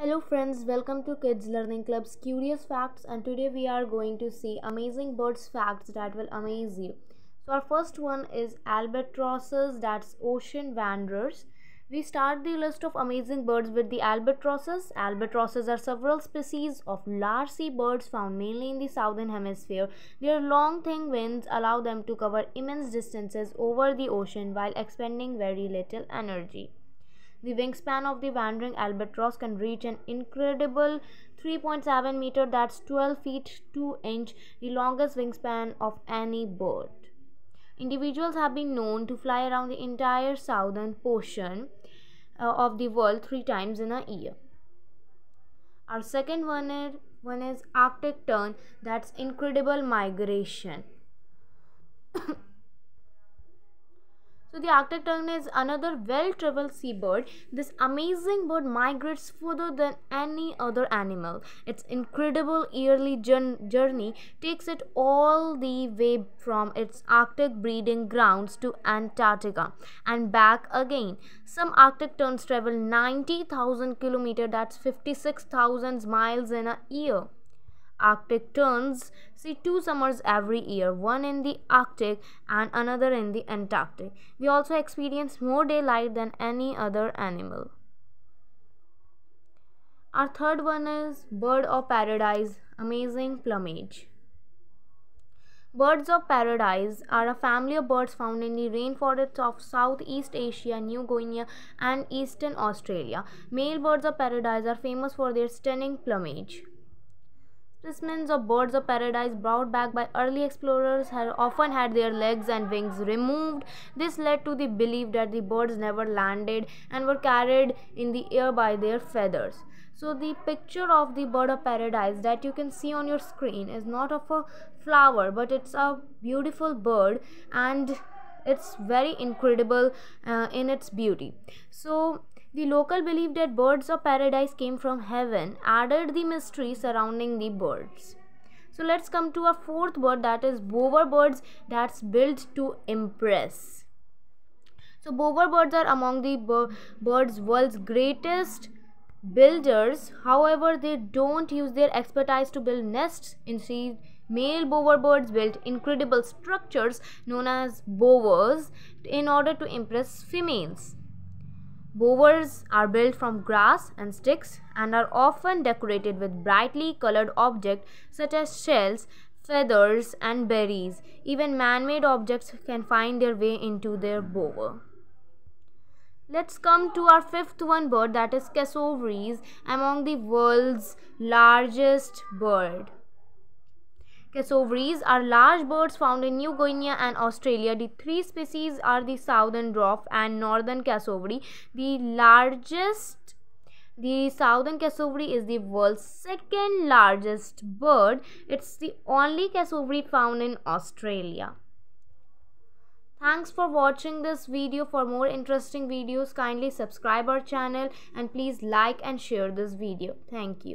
Hello friends, welcome to Kids Learning Club's Curious Facts, and today we are going to see amazing birds facts that will amaze you. So our first one is albatrosses, that's ocean wanderers. We start the list of amazing birds with the albatrosses. Albatrosses are several species of large sea birds found mainly in the southern hemisphere. Their long thin wings allow them to cover immense distances over the ocean while expending very little energy. The wingspan of the wandering albatross can reach an incredible 3.7 meter, that's 12 feet 2 inch, the longest wingspan of any bird. Individuals have been known to fly around the entire southern portion of the world 3 times in a year. Our second one is Arctic tern, that's incredible migration. So the Arctic tern is another well-traveled seabird. This amazing bird migrates further than any other animal. Its incredible yearly journey takes it all the way from its Arctic breeding grounds to Antarctica and back again. Some Arctic terns travel 90,000 kilometers, that's 56,000 miles in a year. Arctic terns see 2 summers every year, one in the Arctic and another in the Antarctic. We also experience more daylight than any other animal. Our third one is bird of paradise, amazing plumage. Birds of paradise are a family of birds found in the rainforests of Southeast Asia, New Guinea, and Eastern Australia. Male birds of paradise are famous for their stunning plumage. Specimens of birds of paradise brought back by early explorers have often had their legs and wings removed. This led to the belief that the birds never landed and were carried in the air by their feathers. So the picture of the bird of paradise that you can see on your screen is not of a flower, but it's a beautiful bird, and it's very incredible in its beauty. So the local belief that birds of paradise came from heaven added the mystery surrounding the birds. So let's come to a fourth bird, that is bowerbirds, that's built to impress. So bowerbirds are among the birds' world's greatest builders. However, they don't use their expertise to build nests. Instead, male bowerbirds build incredible structures known as bowers in order to impress females. Bowers are built from grass and sticks and are often decorated with brightly colored objects such as shells, feathers, and berries. Even man-made objects can find their way into their bower. Let's come to our fifth bird, that is cassowaries, among the world's largest bird. Cassowaries are large birds found in New Guinea and Australia. The 3 species are the southern dwarf and northern cassowary. The southern cassowary is the world's second largest bird. It's the only cassowary found in Australia. Thanks for watching this video. For more interesting videos, kindly subscribe our channel and please like and share this video. Thank you.